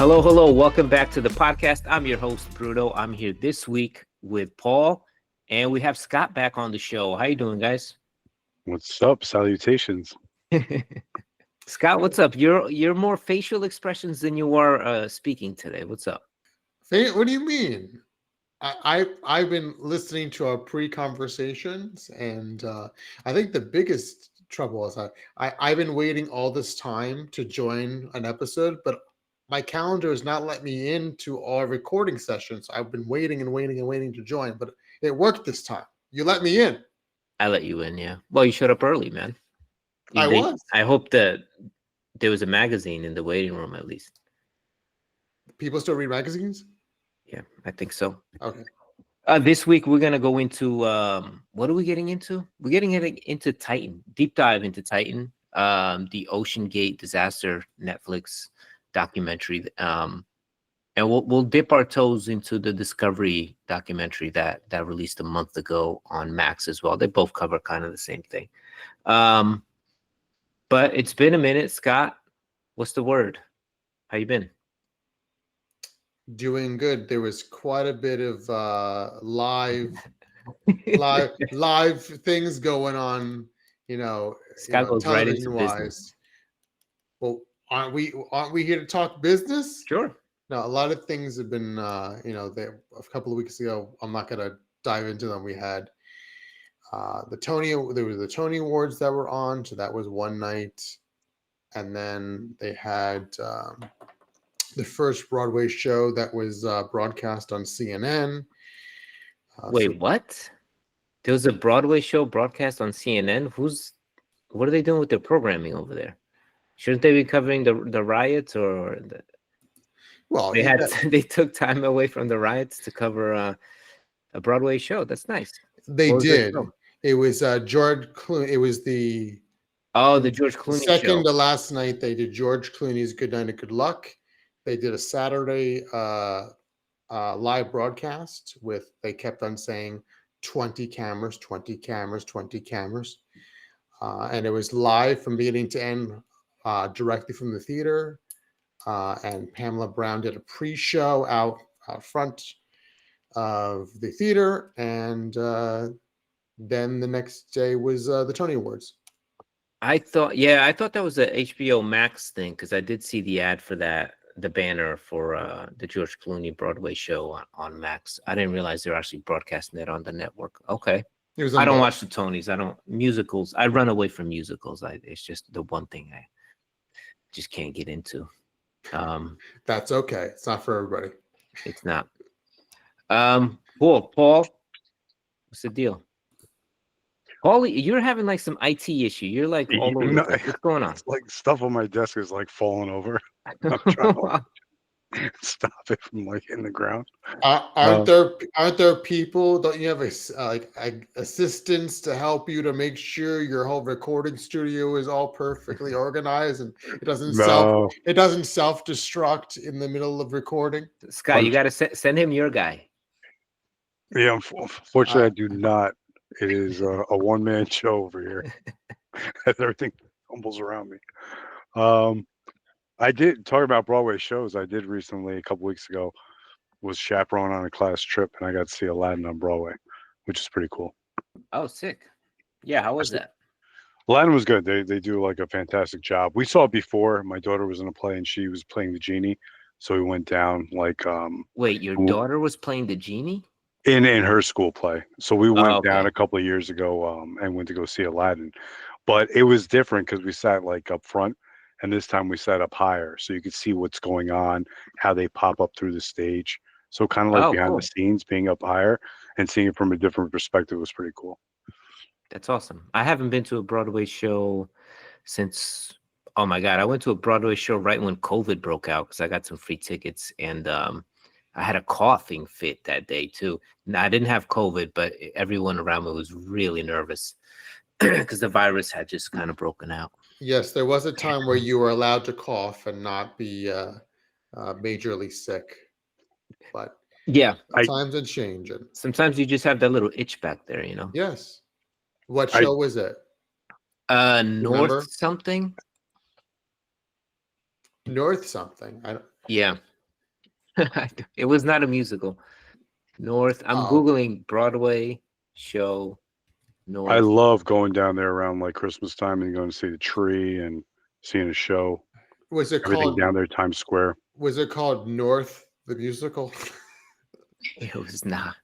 Hello, hello. Welcome back to the podcast. I'm your host, Bruno. I'm here this week with Paul, and we have Scott back on the show. How you doing, guys? What's up? Salutations. Scott, what's up? You're more facial expressions than you are speaking today. What's up? What do you mean? I've been listening to our pre-conversations, and I think the biggest trouble is I've been waiting all this time to join an episode, but my calendar has not let me into our recording sessions. I've been waiting and waiting and waiting to join, but it worked this time. You let me in. I let you in, yeah. Well, you showed up early, man. Was. I hope that there was a magazine in the waiting room at least. People still read magazines? Yeah, I think so. Okay. This week we're gonna go into what are we getting into? We're getting into Titan, deep dive into Titan, the OceanGate disaster Netflix documentary, and we'll dip our toes into the Discovery documentary that released a month ago on Max as well. They both cover kind of the same thing. But it's been a minute, Scott. What's the word? How you been? Doing good. There was quite a bit of live things going on, Scott goes right into television-wise. business. Well, aren't we here to talk business? Sure. No, a lot of things have been, there a couple of weeks ago. I'm not going to dive into them. We had there was the Tony Awards that were on, so that was one night, and then they had the first Broadway show that was broadcast on CNN. Wait, what? There was a Broadway show broadcast on CNN. What are they doing with their programming over there? Shouldn't they be covering the riots or the? Well, they took time away from the riots to cover a Broadway show. That's nice. They did. It was George Clooney. It was the George Clooney second show. to last night. They did George Clooney's Good Night and Good Luck. They did a Saturday live broadcast they kept on saying 20 cameras, 20 cameras, 20 cameras. And it was live from beginning to end, directly from the theater. And Pamela Brown did a pre-show out front of the theater. And then the next day was the Tony Awards. I thought that was a HBO Max thing because I did see the ad for that. The banner for the George Clooney Broadway show on Max. I didn't realize they're actually broadcasting it on the network. Okay. I don't watch the Tonys. I don't musicals. I run away from musicals. It's just the one thing I just can't get into. That's okay. It's not for everybody. It's not. Cool. Paul, what's the deal? Paul, you're having like some IT issue. You're like all over. What's going on? It's like stuff on my desk is like falling over. I'm trying to stop it from like hitting the ground. Aren't there people? Don't you have assistants to help you to make sure your whole recording studio is all perfectly organized and it doesn't self-destruct in the middle of recording? Scott, you got to send him your guy. Yeah, unfortunately, I do not. It is a one-man show over here. Everything tumbles around me. I did talk about Broadway shows. I did recently, a couple weeks ago, was chaperone on a class trip, and I got to see Aladdin on Broadway, which is pretty cool. Oh, sick! Yeah, how was that? Aladdin was good. They do like a fantastic job. We saw it before. My daughter was in a play, and she was playing the genie, so we went down like. Wait, your daughter was playing the genie? In her school play. So we went down a couple of years ago and went to go see Aladdin. But it was different because we sat like up front, and this time we sat up higher. So you could see what's going on, how they pop up through the stage. So kind of like behind the scenes, being up higher and seeing it from a different perspective was pretty cool. That's awesome. I haven't been to a Broadway show since, oh my God, I went to a Broadway show right when COVID broke out because I got some free tickets, and I had a coughing fit that day too. Now, I didn't have COVID, but everyone around me was really nervous because the virus had just kind of broken out. Yes, there was a time where you were allowed to cough and not be majorly sick. But yeah, times are changing. Sometimes you just have that little itch back there, you know? Yes. What show was it? North something. North something. Yeah. It was not a musical. North. I'm Oh. googling Broadway show I North. love going down there around like Christmas time and going to see the tree and seeing a show. Was it Everything called? down there, Times Square. Was it called North the musical? It was not.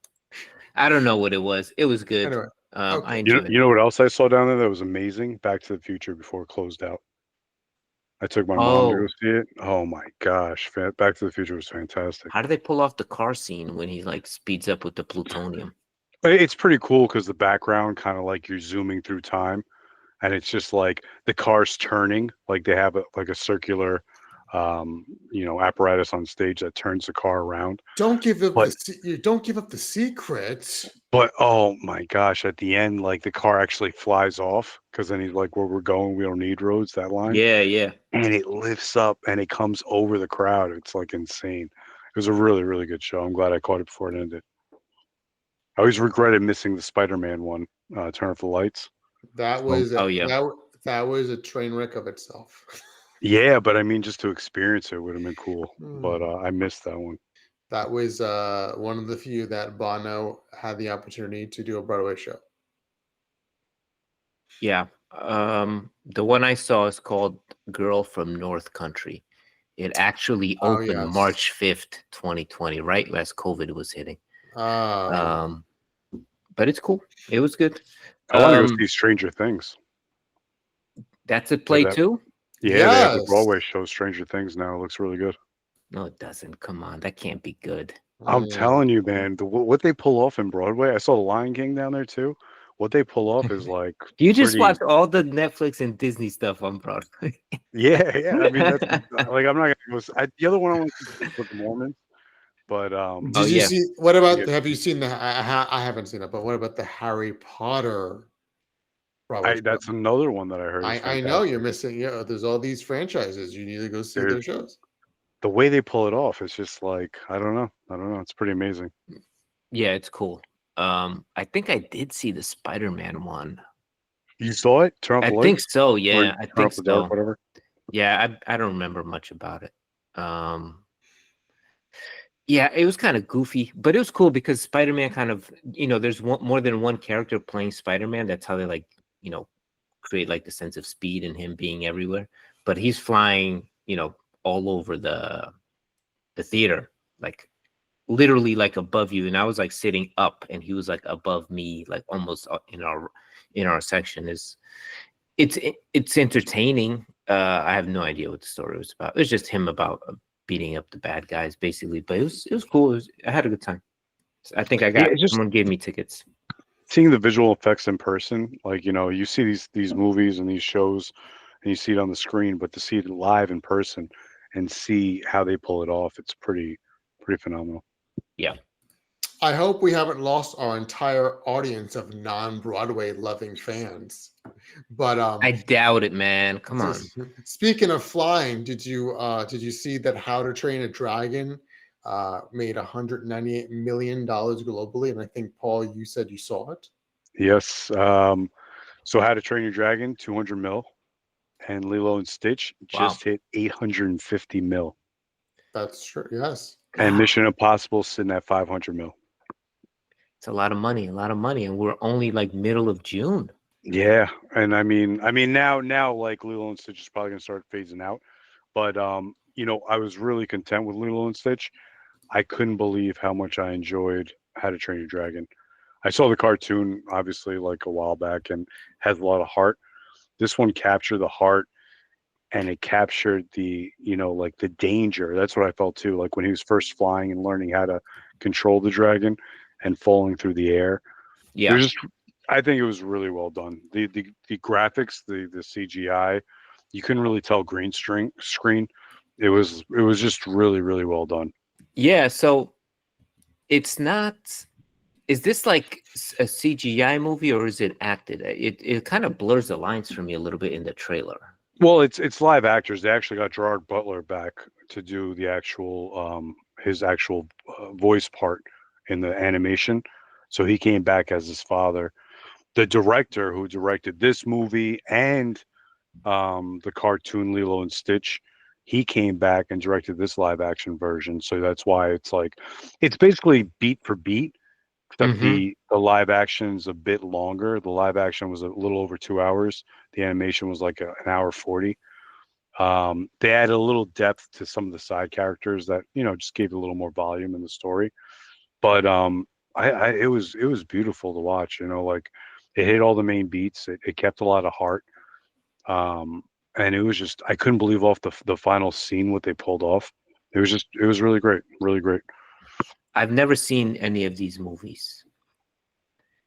I don't know what it was. It was good. Anyway, I okay. enjoyed You it. know what else I saw down there that was amazing? Back to the Future before it closed out. I took my mom to go Oh, see it. Oh my gosh, Back to the Future was fantastic. how do they pull off the car scene when he like speeds up with the plutonium? It's pretty cool because the background kind of like you're zooming through time, and it's just like the car's turning. Like they have like a circular, apparatus on stage that turns the car around. Don't give up But you don't give up the secret. But oh my gosh, at the end, like the car actually flies off because then he's like, "Where we're going, we don't need roads." That line, Yeah, yeah. and it lifts up and it comes over the crowd. It's like insane. It was a really, really good show. I'm glad I caught it before it ended. I always regretted missing the Spider-Man one, Turn Off the Lights. That was Oh yeah. that was a train wreck of itself. Yeah, but I mean, just to experience it would have been cool. But Hmm. I missed that one. That was one of the few that Bono had the opportunity to do a Broadway show. Yeah. The one I saw is called Girl from North Country. It actually Oh opened yes. March 5th, 2020, right as COVID was hitting. Oh, But it's cool. It was good. I want to go see Stranger Things. That's a They play have- too? Yeah, they have the yes. Broadway show Stranger Things now. It looks really good. No, it doesn't. Come on. That can't be good. I'm Mm. telling you, man, what they pull off in Broadway. I saw The Lion King down there too. What they pull off is like You just pretty. watch all the Netflix and Disney stuff on Broadway. Yeah, yeah. I mean, that's like I'm not gonna go. The other one I want to see is with the Mormons, but Oh, Did you yeah. see? What about? yeah, Have you seen the? I haven't seen it, but what about the Harry Potter Broadway show? that's another one that I heard is I know you're fantastic. missing. Yeah, there's all these franchises. You need to go see They're, their shows. the way they pull it off is just like I don't know. I don't know. It's pretty amazing. Yeah, it's cool. I think I did see the Spider-Man one. You saw it? Turn off I the think lights so. or Yeah, I turn think off the dark, so. whatever. Yeah, I don't remember much about it. Yeah, it was kind of goofy, but it was cool because Spider-Man kind of, there's more than one character playing Spider-Man. That's how they like, create like the sense of speed and him being everywhere. But he's flying, all over the theater, like literally like above you. And I was like sitting up, and he was like above me, like almost in our section. It's entertaining. I have no idea what the story was about. It was just him about beating up the bad guys, basically. But it was cool. I had a good time. I think Yeah, it's just someone gave me tickets. seeing the visual effects in person. Like you see these movies and these shows, and you see it on the screen, but to see it live in person and see how they pull it off, it's pretty phenomenal. Yeah. I hope we haven't lost our entire audience of non-Broadway loving fans. But I doubt it, man. Come on. speaking of flying, did you see that How to Train a Dragon made $198 million globally? And I think Paul, you said you saw it. Yes. So How to Train Your Dragon, 200 mil, and Lilo and Stitch Wow. just hit 850 mil, That's true. Yes. and God, Mission Impossible sitting at 500 mil. it's a lot of money, and we're only like middle of June. Yeah, and I mean now like Lilo and Stitch is probably gonna start phasing out, but I was really content with Lilo and Stitch. I couldn't believe how much I enjoyed How to Train Your Dragon. I saw the cartoon obviously like a while back and has a lot of heart. This one captured the heart and it captured the like the danger. That's what I felt too. Like when he was first flying and learning how to control the dragon and falling through the air. It Yeah. was just I think it was really well done. The graphics, the CGI, you couldn't really tell screen. It was just really, really well done. Yeah. So it's not. Is this like a CGI movie or is it acted? It kind of blurs the lines for me a little bit in the trailer. Well, it's live actors. They actually got Gerard Butler back to do the actual his actual voice part in the animation. So he came back as his father. The director who directed this movie and the cartoon Lilo and Stitch, he came back and directed this live action version. So that's why it's like, it's basically beat for beat, except Mm-hmm. the live action's a bit longer. The live action was a little over 2 hours. The animation was like an hour 40. They added a little depth to some of the side characters that, just gave a little more volume in the story. But it was beautiful to watch. Like it hit all the main beats. It kept a lot of heart. Um, and it was just, I couldn't believe off the final scene what they pulled off. It was really great, really great. I've never seen any of these movies.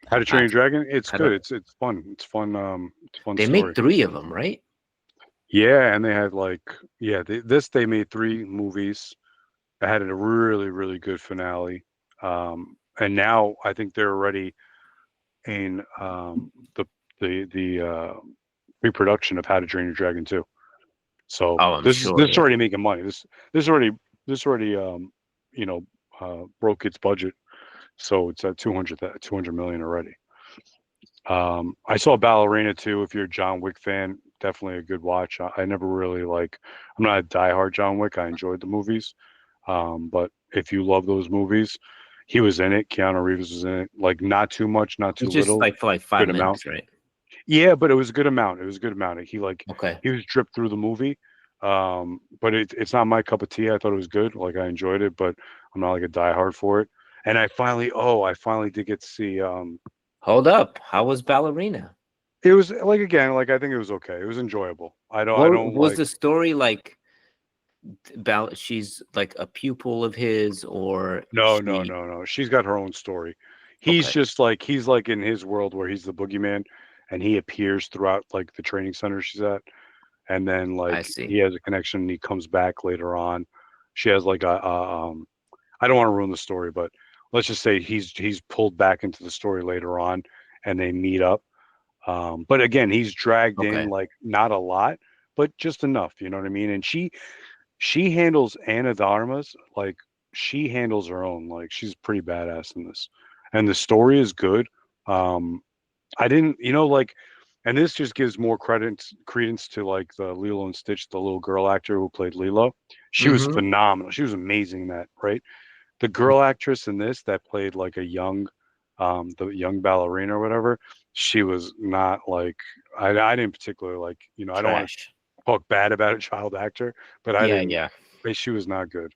How to Train I, Your Dragon? It's I good. don't. It's fun. It's fun. It's a fun They story. made 3 of them, right? Yeah, and they had like, they made 3 movies. It had a really really good finale. And now I think they're already in the pre-production of How to Train Your Dragon 2. So Oh, I'm this is sure. this is Yeah. already making money. This already you know broke its budget. So it's at 200 million already. I saw Ballerina too. If you're a John Wick fan, definitely a good watch. I never really like. I'm not a diehard John Wick. I enjoyed the movies, but if you love those movies, he was in it. Keanu Reeves was in it. Like not too much, not too It's just little. like for like 5 Good amount. minutes, right? Yeah, but it was a good amount. It was a good amount. Okay. He was dripped through the movie. But it's not my cup of tea. I thought it was good. Like I enjoyed it, but I'm not like a diehard for it. And I finally did get to see. Hold up. How was Ballerina? It was like again, like I think it was okay. It was enjoyable. I What don't was like. the story like? She's like a pupil of his, or No, no, she? no, no. She's got her own story. Okay, He's like in his world where he's the boogeyman, and he appears throughout like the training center she's at, and then I like he see. has a connection. And he comes back later on. She has like I don't want to ruin the story, but let's just say he's pulled back into the story later on, and they meet up. But again, he's dragged in Okay, like not a lot, but just enough. You know what I mean? And she handles Anna Dharma's like she handles her own. Like she's pretty badass in this, and the story is good. Um, I didn't, like, and this just gives more credence to like the Lilo and Stitch, the little girl actor who played Lilo. She was mm-hmm. phenomenal. She was amazing in that, right? The girl actress in this that played like the young ballerina or whatever, she was not like I didn't particularly like. I don't want to Trash. talk bad about a child actor, but I Yeah, didn't. yeah. She was not good.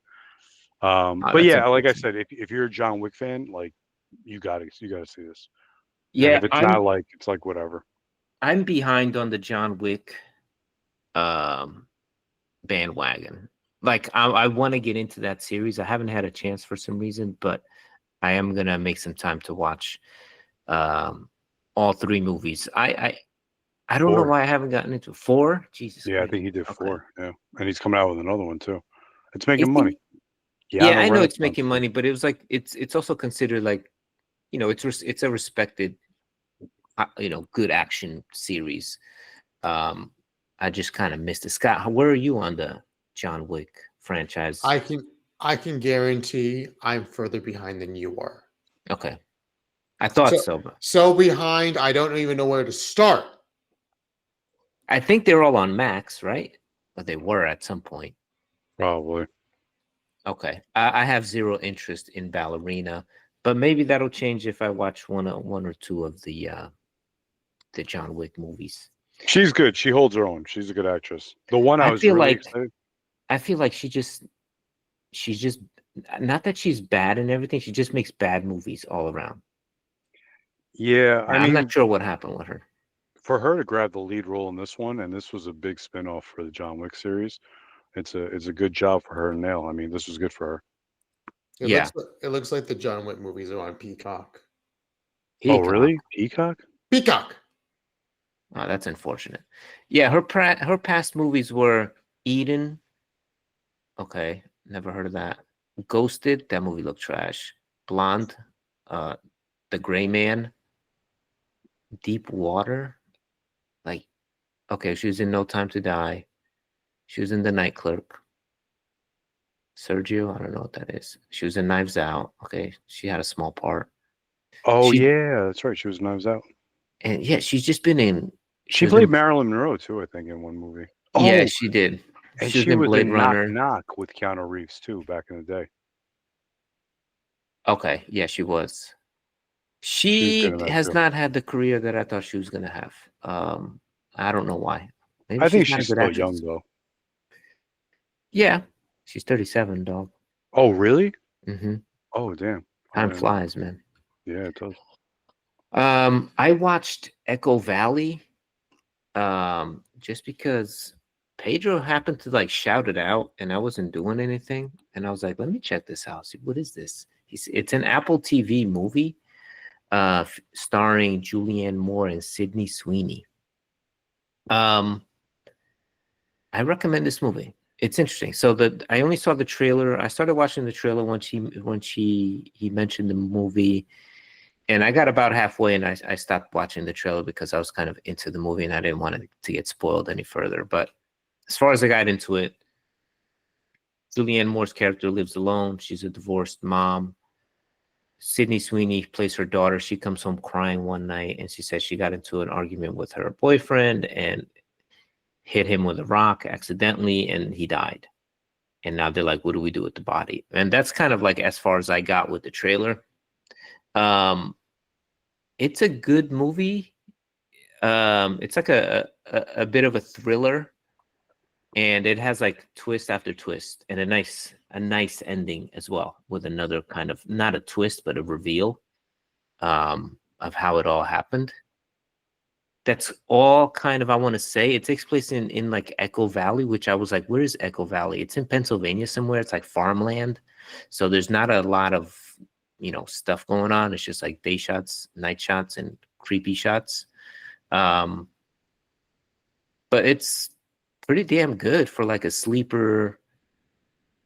Oh, But that's yeah, like I unfortunate. said, if you're a John Wick fan, like you gotta see this. And Yeah, if it's not like it's like whatever. I'm behind on the John Wick um bandwagon. Like I want to get into that series. I haven't had a chance for some reason, but I am gonna make some time to watch um all 3 movies. I don't know 4. why I haven't gotten into 4. Jesus Yeah, I Christ. think he did Okay. 4. Yeah, and he's coming out with another one too. It's Is making money. he? Yeah, Keanu I know it's Renaissance. making money, but it was like it's also considered like, it's a respected good action series. Um I just kind of missed it. Scott, where are you on the John Wick franchise? I can guarantee I'm further behind than you are. Okay. I thought So so, but so behind, I don't even know where to start. I think they're all on Max, right? Or they were at some point. Probably. Okay. I have 0 interest in Ballerina, but maybe that'll change if I watch one or 2 of the John Wick movies. She's good. She holds her own. She's a good actress. The one I I was feel really like excited. I feel like she's just not that she's bad and everything. She just makes bad movies all around. Yeah, I I'm not mean, sure what happened with her. for her to grab the lead role in this one, and this was a big spinoff for the John Wick series. It's a good job for her to nail. I mean, this was good for her. Yeah. It looks like the John Wick movies are on Peacock. Oh, Peacock. really? Peacock? Peacock. Oh, that's unfortunate. Yeah, her past movies were Eden. Okay, never heard of that. Ghosted. That movie looked trash. Blonde. The Gray Man. Deep Water. Like, okay, she was in No Time to Die. She was in The Night Clerk. Sergio, I don't know what that is. She was in Knives Out. Okay, she had a small part. Oh, She yeah, that's right. She was Knives Out. and yeah, she's just been in. She She was in. played Marilyn Monroe too, I think, in one movie. Yeah, Oh, she did. And She was she in was Blade in Knock Runner. Knock with Keanu Reeves too back in the day. Okay, yeah, she was. She was good She in that has too. not had the career that I thought she was gonna have. I don't know why. Maybe I think she's not a she's good still actress. young though. Yeah, she's 37, dog. Oh, really? Mm-hmm. Oh, damn. Time Oh, yeah. flies, man. Yeah, it does. I watched Echo Valley, just because Pedro happened to like shout it out, and I wasn't doing anything, and I was like, let me check this out. See, what is this? It's an Apple TV movie, starring Julianne Moore and Sydney Sweeney. I recommend this movie. It's interesting. So I only saw the trailer. I started watching the trailer when he mentioned the movie, and I got about halfway and I stopped watching the trailer because I was kind of into the movie and I didn't want it to get spoiled any further. But as far as I got into it, Julianne Moore's character lives alone. She's a divorced mom. Sydney Sweeney plays her daughter. She comes home crying one night and she says she got into an argument with her boyfriend and hit him with a rock accidentally and he died. And now they're like, what do we do with the body? And that's kind of like as far as I got with the trailer. It's a good movie. It's like a bit of a thriller, and it has like twist after twist and a nice ending as well, with another kind of, not a twist but a reveal of how it all happened. That's all kind of I want to say. It takes place in like Echo Valley, which I was like, where is Echo Valley? It's in Pennsylvania somewhere. It's like farmland, so there's not a lot of stuff going on. It's just like day shots, night shots, and creepy shots. But it's pretty damn good for like a sleeper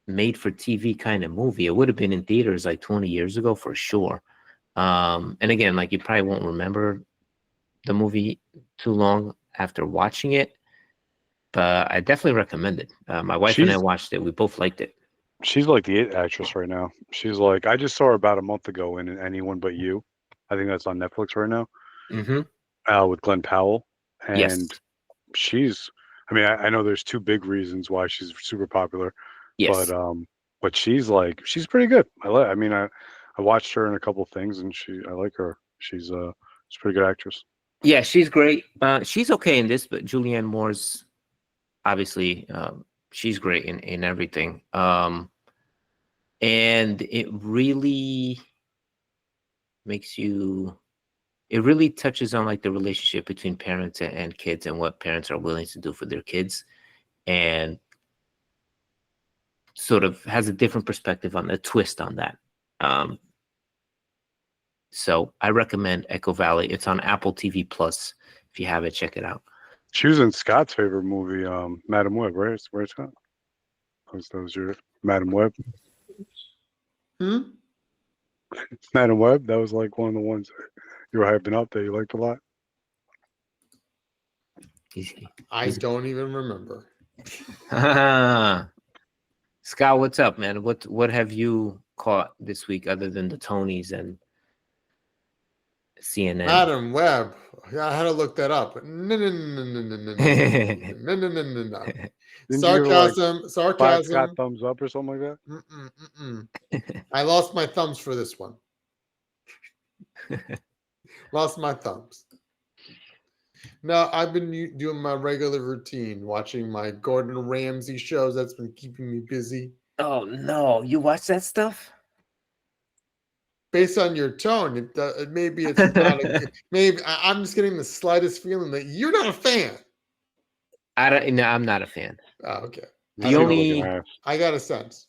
made for TV kind of movie. It would have been in theaters like 20 years ago for sure. And again, like you probably won't remember the movie too long after watching it, but I definitely recommend it. My wife and I watched it. We both liked it. She's like the it actress right now. She's like, I just saw her about a month ago in Anyone But You. I think that's on Netflix right now. Mm-hmm. With Glenn Powell. Yes. And I know there's two big reasons why she's super popular. Yes. But she's pretty good. I watched her in a couple things and I like her. She's a pretty good actress. Yeah, she's great. She's okay in this, but Julianne Moore's obviously she's great in everything. And it really touches on like the relationship between parents and kids and what parents are willing to do for their kids, and sort of has a different perspective on the twist on that. So I recommend Echo Valley. It's on Apple TV Plus. If you have it, check it out. She was in Scott's favorite movie, Madam Web, right? Where's Scott? That was your Madam Web. Madam Web. That was like one of the ones you were hyping up that you liked a lot. I don't even remember. Scott, what's up, man? What have you caught this week other than the Tonys and CNN? Madam Web. I had to look that up. No. Sarcasm. Five Scott thumbs up or something like that. I lost my thumbs for this one. Lost my thumbs. No, I've been doing my regular routine, watching my Gordon Ramsay shows. That's been keeping me busy. Oh no, you watch that stuff? Based on your tone, maybe it's not. Maybe I'm just getting the slightest feeling that you're not a fan. No, I'm not a fan. Oh, okay. I got a sense.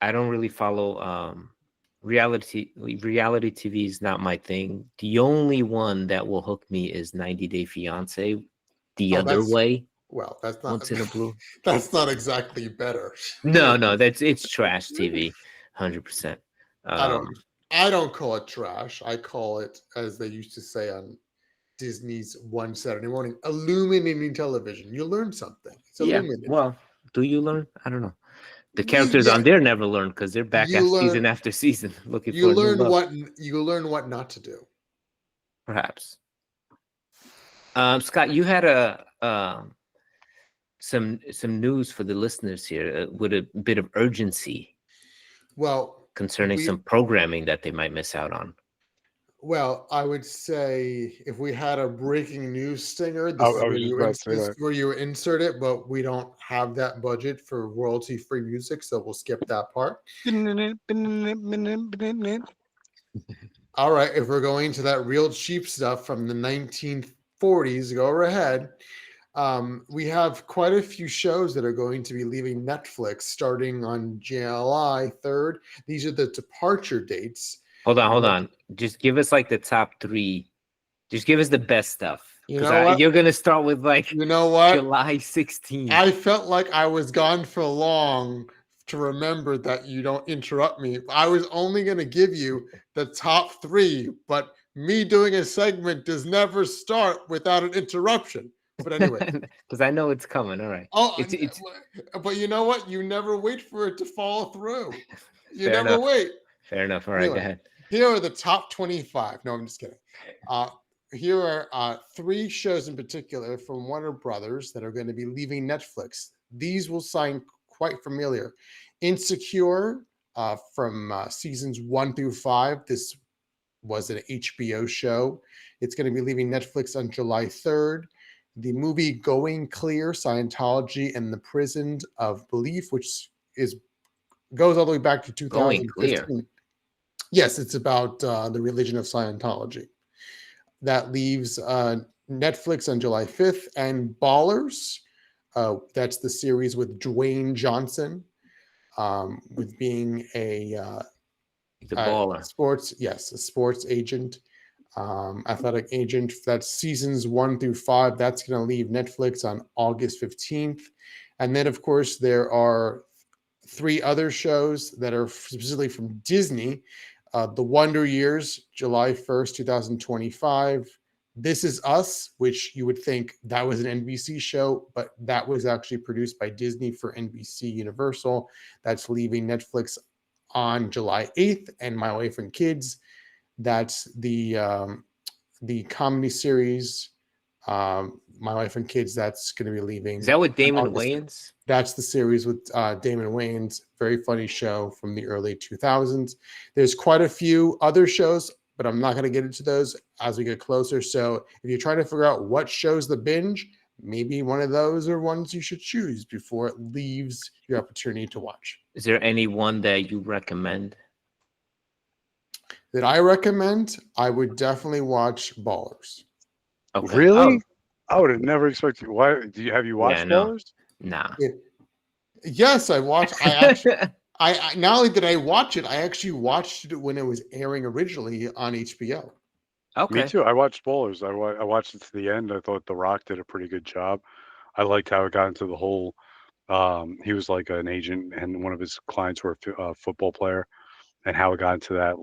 I don't really follow reality TV is not my thing. The only one that will hook me is 90 Day Fiance. The other way. Well, that's not Once in a blue. That's not exactly better. No, it's trash TV, 100%. I don't call it trash. I call it, as they used to say on Disney's One Saturday Morning, illuminating television. You learn something. It's illuminating. Well, do you learn? I don't know. The characters on there never learn because they're back season after season looking for new love. You learn what not to do. Perhaps. Scott, you had some news for the listeners here with a bit of urgency Well, concerning we- some programming that they might miss out on. Well, I would say if we had a breaking news stinger, I this is was where just you about to say that. where you insert it, but we don't have that budget for royalty-free music, so we'll skip that part. All right, if we're going to that real cheap stuff from the 1940s, go ahead. We have quite a few shows that are going to be leaving Netflix starting on July 3rd. These are the departure dates. Hold on. Just give us like the top 3. Just give us the best stuff. You know what? You're gonna start with like You know what? July 16th. I felt like I was gone for long to remember that you don't interrupt me. I was only going to give you the top 3, but me doing a segment does never start without an interruption. But anyway, because I know it's coming. All right. oh, It's but you know what? You never wait for it to follow through. You Fair never enough. wait. Fair enough. All right, Anyway, go ahead. Here are the top 25. No, I'm just kidding. Here are 3 shows in particular from Warner Brothers that are going to be leaving Netflix. These will sound quite familiar. Insecure from seasons 1 through 5. This was an HBO show. It's going to be leaving Netflix on July 3rd. The movie Going Clear, Scientology and the Prisons of Belief, which goes all the way back to 2015. Going Clear. Yes, it's about the religion of Scientology. That leaves Netflix on July 5th, and Ballers. That's the series with Dwayne Johnson, with being a baller. a sports agent, athletic agent. That's seasons 1 through 5. That's going to leave Netflix on August 15th. And then, of course, there are 3 other shows that are specifically from Disney. The Wonder Years, July 1st, 2025. This Is Us, which you would think that was an NBC show, but that was actually produced by Disney for NBC Universal. That's leaving Netflix on July 8th. And My Wife and Kids, that's the comedy series. My Wife and Kids, that's going to be leaving. Is that with Damon August. Wayans? That's the series with Damon Wayans. Very funny show from the early 2000s. There's quite a few other shows, but I'm not going to get into those as we get closer. So if you're trying to figure out what shows to binge, maybe one of those are ones you should choose before it leaves your opportunity to watch. Is there any one that you recommend? That I recommend, I would definitely watch Ballers. Okay. Really? Oh, I would have never expected. Why? Have you watched no. Ballers? nah. Yes, I watched. I actually, I not only did I watch it, I actually watched it when it was airing originally on HBO. Okay. Me too. I watched Ballers. I watched it to the end. I thought The Rock did a pretty good job. I liked how it got into the whole. He was like an agent, and one of his clients were a football player, and how it got into that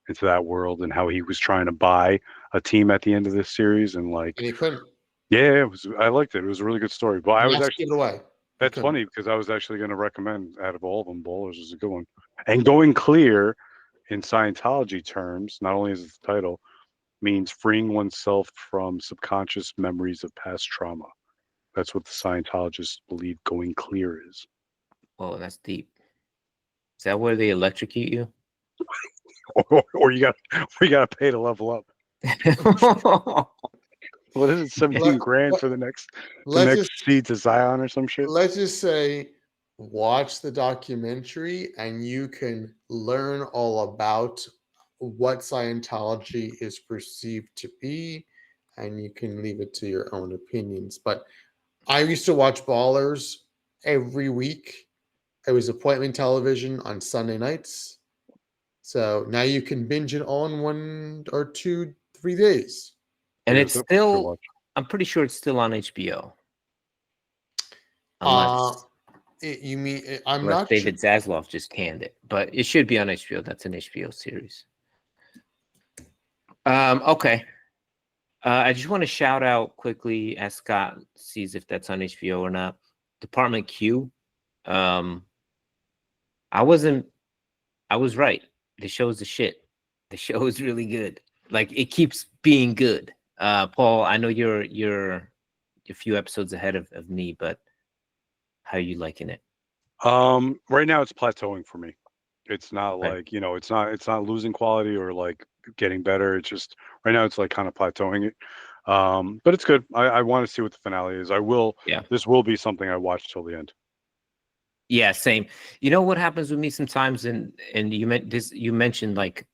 into that world, and how he was trying to buy a team at the end of this series, and like, And he couldn't. yeah, it was. I liked it. It was a really good story. But I was Let's actually. give it away. That's couldn't. funny because I was actually going to recommend out of all of them, Ballers is a good one. And Going Clear in Scientology terms, not only is it the title, means freeing oneself from subconscious memories of past trauma. That's what the Scientologists believe Going Clear is. Oh, that's deep. Is that where they electrocute you? or you got to pay to level up. What is it? 17 grand for the next seed to Zion or some shit? Let's just say watch the documentary and you can learn all about what Scientology is perceived to be, and you can leave it to your own opinions. But I used to watch Ballers every week. It was appointment television on Sunday nights. So now you can binge it all in 1 or 2, 3 days. And Yeah, it's definitely should still, watch. I'm pretty sure it's still on HBO. Unless, You mean I'm unless not David Zaslav just canned it, but it should be on HBO. That's an HBO series. Okay. I just want to shout out quickly, as Scott sees if that's on HBO or not. Department Q. I was right. The show's the shit. The show is really good. Like, it keeps being good. Paul, I know you're a few episodes ahead of me, but how are you liking it? Right now it's plateauing for me. It's not Okay. like, it's not losing quality or like getting better. It's just right now it's like kind of plateauing it. But it's good. I want to see what the finale is. Yeah. This will be something I watch till the end. Yeah, same. You know what happens with me sometimes, and you mentioned like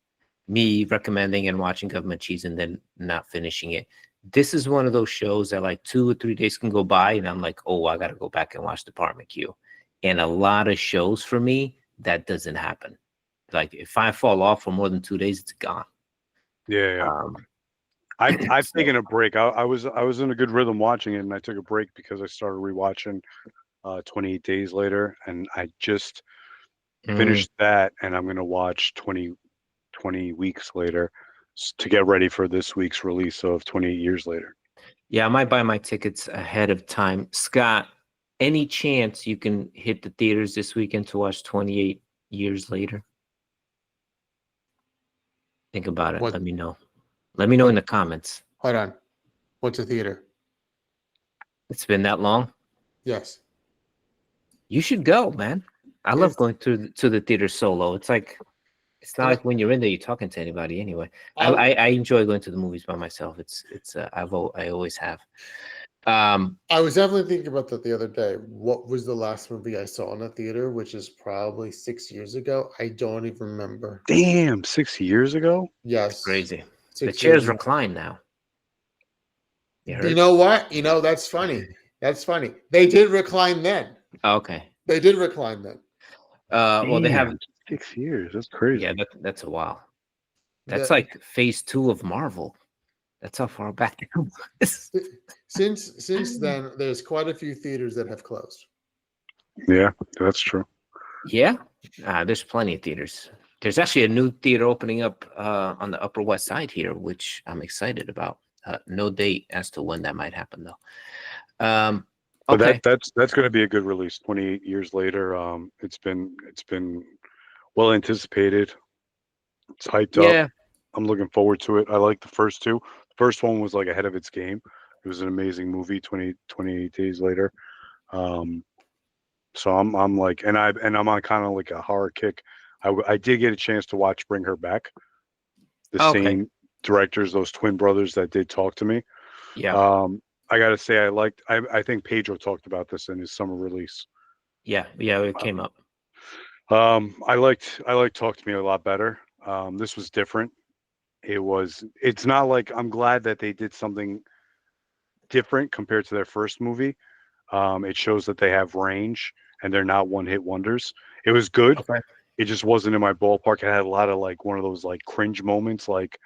me recommending and watching Government Cheese and then not finishing it. This is one of those shows that like 2 or 3 days can go by and I'm like, oh, I got to go back and watch Department Q. And a lot of shows for me, that doesn't happen. Like if I fall off for more than 2 days, it's gone. Yeah, yeah. Um, I've so, taken a break. I was in a good rhythm watching it, and I took a break because I started rewatching 28 Days Later, and I just mm, finished that, and I'm gonna watch 20 Weeks Later to get ready for this week's release of 28 Years Later. yeah, I might buy my tickets ahead of time. Scott, any chance you can hit the theaters this weekend to watch 28 Years Later? Think about it. What? Let me know. Let me know in the comments. Hold on. What's a theater? It's been that long. Yes. You should go, man. I love It's, going to the theater solo. It's not and like when you're in there, you're talking to anybody anyway. I, I enjoy going to the movies by myself. I always have. I was definitely thinking about that the other day. What was the last movie I saw in a theater, which is probably 6 years ago? I don't even remember. Damn, 6 years ago? Yes. Crazy. The 6 years chairs ago. recline now. You You heard? know what? That's funny. That's funny. They did recline then. Oh, okay. They did recline then. Well, they have. Damn, 6 years. That's crazy. Yeah, that's a while. That's The, like phase 2 of Marvel. That's how far back it was. since then, there's quite a few theaters that have closed. Yeah, that's true. Yeah, there's plenty of theaters. There's actually a new theater opening up on the Upper West Side here, which I'm excited about. No date as to when that might happen, though. But Okay. that's going to be a good release. 28 years later, it's been well anticipated. It's hyped up. Yeah. I'm looking forward to it. I like the first two. The first one was like ahead of its game. It was an amazing movie. 28 Days Later. So I'm like, and I'm on kind of like a horror kick. I did get a chance to watch Bring Her Back. The Okay. same directors, those twin brothers that did Talk to Me. Yeah. I gotta say, I think Pedro talked about this in his summer release. Yeah. It came up. I liked Talk to Me a lot better. This was different. It's not like, I'm glad that they did something different compared to their first movie. It shows that they have range and they're not one hit wonders. It was good. Okay. It just wasn't in my ballpark. It had a lot of like one of those like cringe moments, like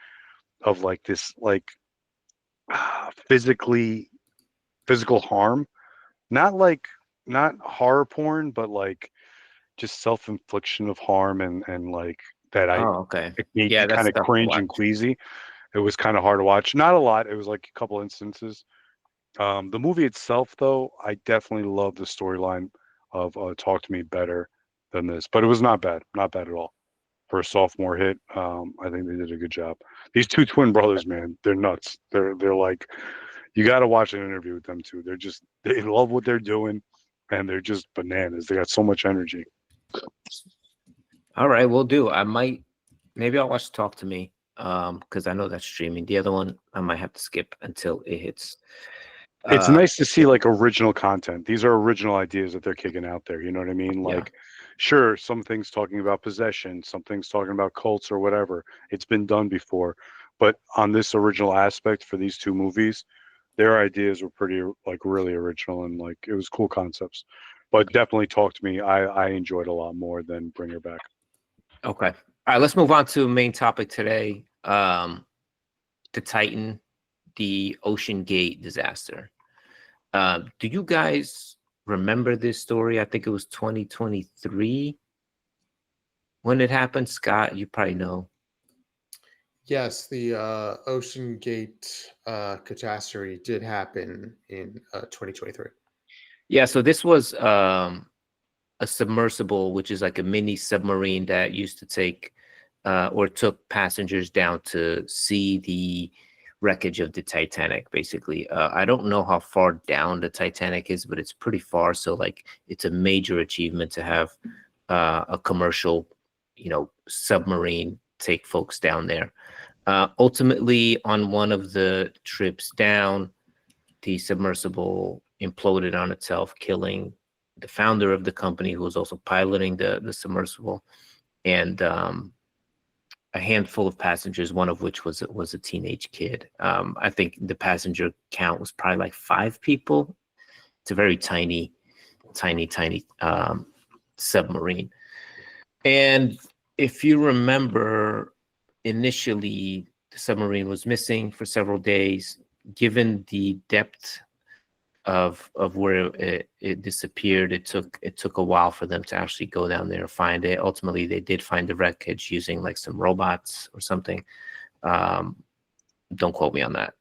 of like this like physical harm. Not like, not horror porn, but like just self-infliction of harm, and like that Oh, okay. it made Yeah, you that's kind of tough to cringe watch. and queasy. It was kind of hard to watch. Not a lot. It was like a couple instances. The movie itself, though, I definitely love the storyline of Talk to Me better than this, but it was not bad. Not bad at all. For a sophomore hit, I think they did a good job. These two twin brothers, man, they're nuts. They're like, you got to watch an interview with them too. They love what they're doing, and they're just bananas. They got so much energy. All right, we'll do. Maybe I'll watch Talk to Me, because I know that's streaming. The other one I might have to skip until it hits. It's nice to see like original content. These are original ideas that they're kicking out there. You know what I mean? Yeah. Like, sure, some things talking about possession, some things talking about cults or whatever. It's been done before, but on this original aspect for these two movies, their ideas were pretty like really original, and like it was cool concepts. But definitely Talk to Me. I enjoyed a lot more than Bring Her Back. Okay. All right, let's move on to main topic today. The Titan, the OceanGate disaster. Do you guys remember this story? I think it was 2023 when it happened. Scott, you probably know. Yes, the OceanGate catastrophe did happen in 2023. Yeah, so this was a submersible, which is like a mini submarine that used to take or took passengers down to see the wreckage of the Titanic, basically. I don't know how far down the Titanic is, but it's pretty far. So like it's a major achievement to have a commercial, submarine take folks down there. Ultimately, on one of the trips down, the submersible imploded on itself, killing the founder of the company who was also piloting the submersible, and a handful of passengers, one of which was a teenage kid. I think the passenger count was probably like 5 people. It's a very tiny submarine. And if you remember, initially the submarine was missing for several days. Given the depth of where it disappeared, it took a while for them to actually go down there and find it. Ultimately, they did find the wreckage using like some robots or something. Don't quote me on that.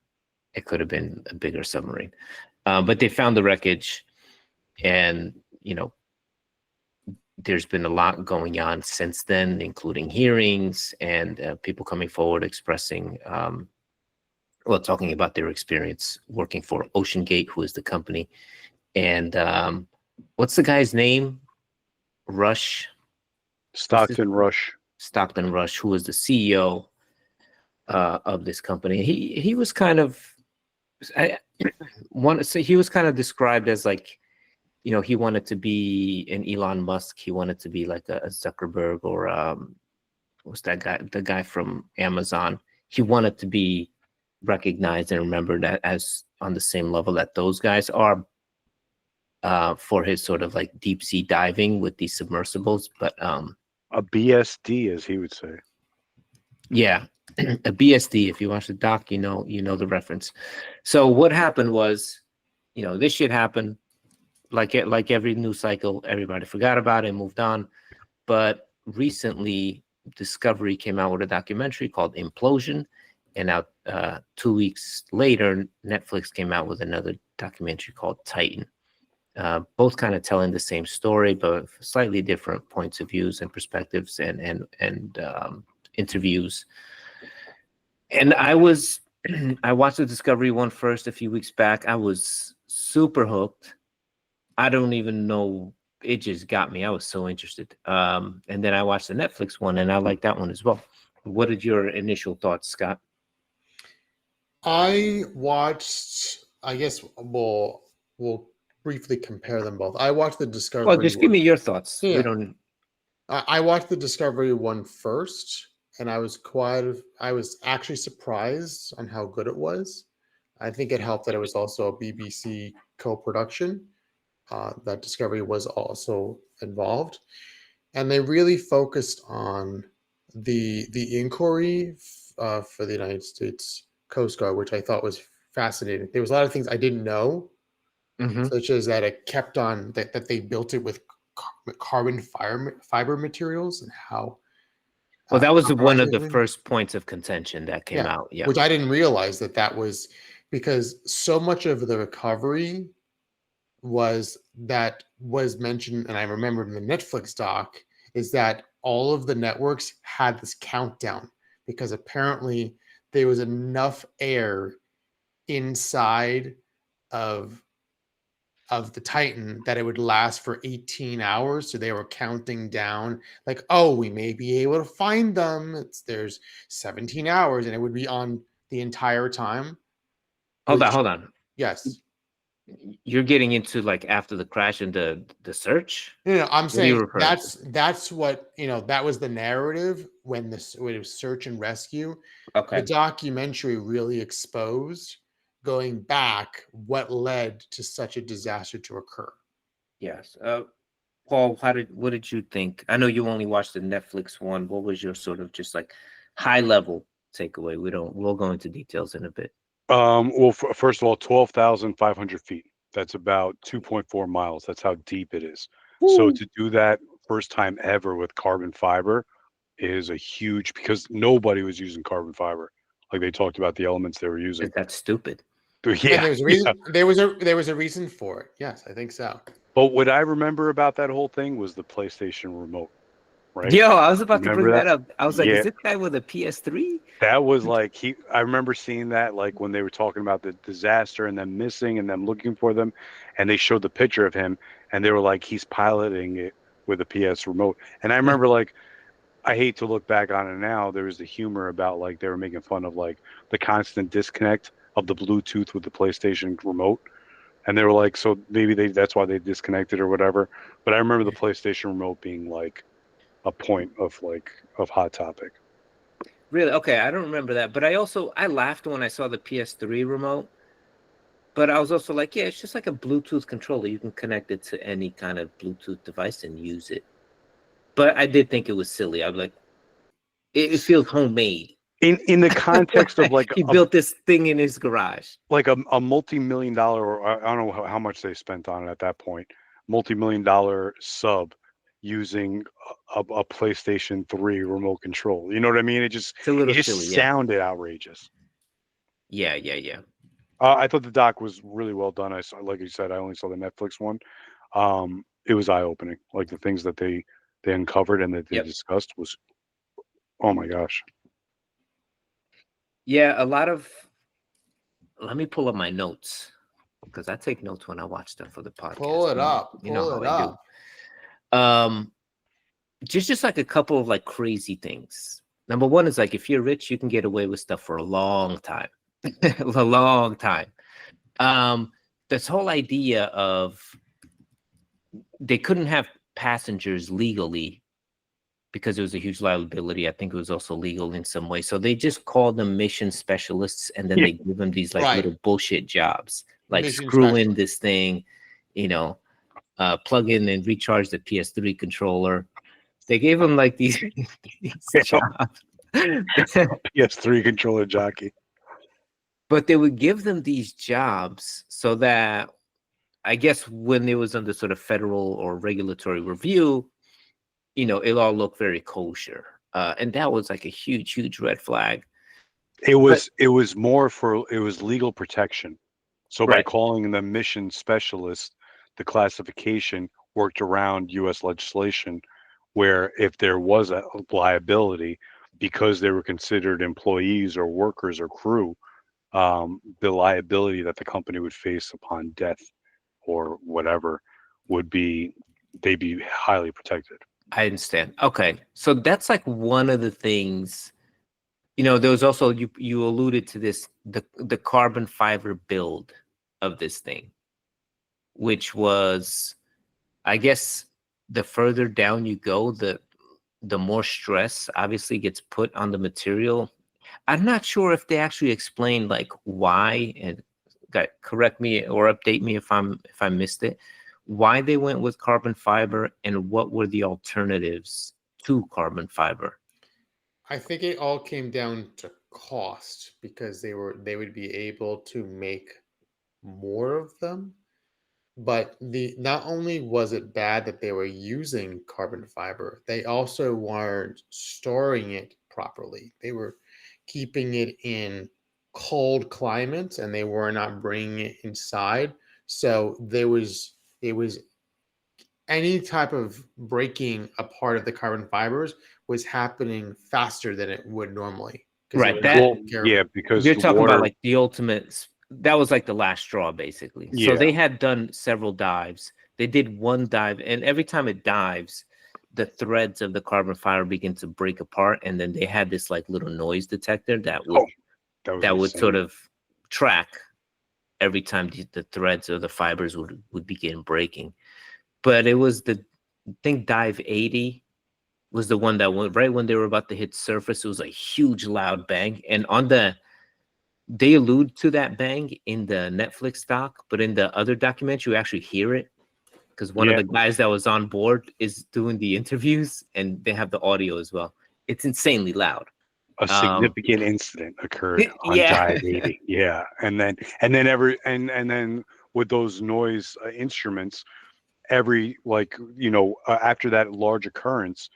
It could have been a bigger submarine, but they found the wreckage, and there's been a lot going on since then, including hearings and people coming forward expressing, talking about their experience working for OceanGate, who is the company. And what's the guy's name? Stockton Rush, who was the CEO of this company. He was kind of, he was kind of described as like, he wanted to be an Elon Musk. He wanted to be like a Zuckerberg, or what's that guy? The guy from Amazon. He wanted to be recognized and remembered as on the same level that those guys are, for his sort of like deep sea diving with these submersibles. But a BSD, as he would say. Yeah, a BSD. If you watch the doc, you know the reference. So what happened was, this shit happened. Like every news cycle, everybody forgot about it and moved on. But recently, Discovery came out with a documentary called Implosion, and now 2 weeks later, Netflix came out with another documentary called Titan. Both kind of telling the same story, but slightly different points of views and perspectives and interviews. And I watched the Discovery one first a few weeks back. I was super hooked. I don't even know. It just got me. I was so interested. And then I watched the Netflix one, and I liked that one as well. What did your initial thoughts, Scott? I watched, I guess we'll briefly compare them both. I watched the Discovery. Well, just give me your thoughts. Yeah. We don't. I watched the Discovery one first, and I was actually surprised on how good it was. I think it helped that it was also a BBC co-production. That Discovery was also involved, and they really focused on the inquiry for the United States Coast Guard, which I thought was fascinating. There was a lot of things I didn't know, such as that it kept on that they built it with carbon fiber materials, and how. Well, that was one of the first points of contention that came out. Yeah, which I didn't realize that was because so much of the recovery was mentioned, and I remember in the Netflix doc, is that all of the networks had this countdown because apparently there was enough air inside of the Titan that it would last for 18 hours. So they were counting down like, oh, we may be able to find them. There's 17 hours, and it would be on the entire time. Hold on. Yes. You're getting into like after the crash and the search. No, I'm saying that's what that was the narrative when it was search and rescue. Okay. The documentary really exposed, going back, what led to such a disaster to occur. Yes. Paul, what did you think? I know you only watched the Netflix one. What was your sort of just like high level takeaway? We'll go into details in a bit. Well, first of all, 12,500 feet. That's about 2.4 miles. That's how deep it is. Ooh. So to do that first time ever with carbon fiber is a huge, because nobody was using carbon fiber. Like they talked about the elements they were using. That's stupid. Yeah, and there was a reason. Yeah. There was a reason for it. Yes, I think so. But what I remember about that whole thing was the PlayStation remote. right? Yo, I was about to bring Remember that that? up. I was like, Yeah. is this guy with a PS3? That was like I remember seeing that like when they were talking about the disaster and them missing and them looking for them, and they showed the picture of him and they were like he's piloting it with a PS remote. And I remember like I hate to look back on it now. There was the humor about like they were making fun of like the constant disconnect of the Bluetooth with the PlayStation remote. And they were like, so maybe that's why they disconnected or whatever. But I remember the PlayStation remote being like a point of hot topic. Really? Okay, I don't remember that. But I laughed when I saw the PS3 remote. But I was also like, yeah, it's just like a Bluetooth controller. You can connect it to any kind of Bluetooth device and use it. But I did think it was silly. I'm like, it feels homemade. In the context of like He built this thing in his garage. like a multi-million-dollar, or I don't know how much they spent on it at that point, multi-million-dollar sub using a PlayStation 3 remote control. You know what I mean? It's a little It just silly, yeah. sounded outrageous. Yeah, yeah, yeah. I thought the doc was really well done. I saw, like you said, I only saw the Netflix one. It was eye-opening. Like the things that they uncovered and that they Yep. discussed was, oh my gosh. Yeah, a lot of. Let me pull up my notes because I take notes when I watch stuff for the podcast. Pull it up. You know Pull how it I up. do. Just like a couple of like crazy things. Number one is like if you're rich, you can get away with stuff for a long time. A long time. This whole idea of they couldn't have passengers legally because it was a huge liability. I think it was also legal in some way. So they just called them mission specialists, and then Yeah. they give them these like Right. little bullshit jobs, like Mission screw in specialist. this thing, plug in and recharge the PS3 controller. They gave them like these jobs. PS3 controller jockey. But they would give them these jobs so that I guess when it was under sort of federal or regulatory review, it all looked very kosher. And that was like a huge, huge red flag. It was legal protection. So by Right. calling them mission specialists, the classification worked around U.S. legislation, where if there was a liability because they were considered employees or workers or crew, the liability that the company would face upon death or whatever they'd be highly protected. I understand. Okay. So that's like one of the things, there was also, you alluded to this, the carbon fiber build of this thing, which was, I guess, the further down you go, the more stress obviously gets put on the material. I'm not sure if they actually explained like why, and correct me or update me if I missed it, why they went with carbon fiber and what were the alternatives to carbon fiber. I think it all came down to cost because they would be able to make more of them. But not only was it bad that they were using carbon fiber, they also weren't storing it properly. They were keeping it in cold climates and they were not bringing it inside. So it was any type of breaking apart of the carbon fibers was happening faster than it would normally. Right. Because you're the talking water, about like the ultimate. That was like the last straw, basically. Yeah. So they had done several dives. They did one dive, and every time it dives, the threads of the carbon fiber begin to break apart, and then they had this like little noise detector that would sort of track every time the threads or the fibers would begin breaking. But it was I think dive 80 was the one that went right when they were about to hit surface. It was a huge loud bang, and they allude to that bang in the Netflix doc, but in the other documentary, you actually hear it because one of the guys that was on board is doing the interviews, and they have the audio as well. It's insanely loud. A significant incident occurred on Yeah. dive 80. Yeah, and then with those noise instruments, every after that large occurrence,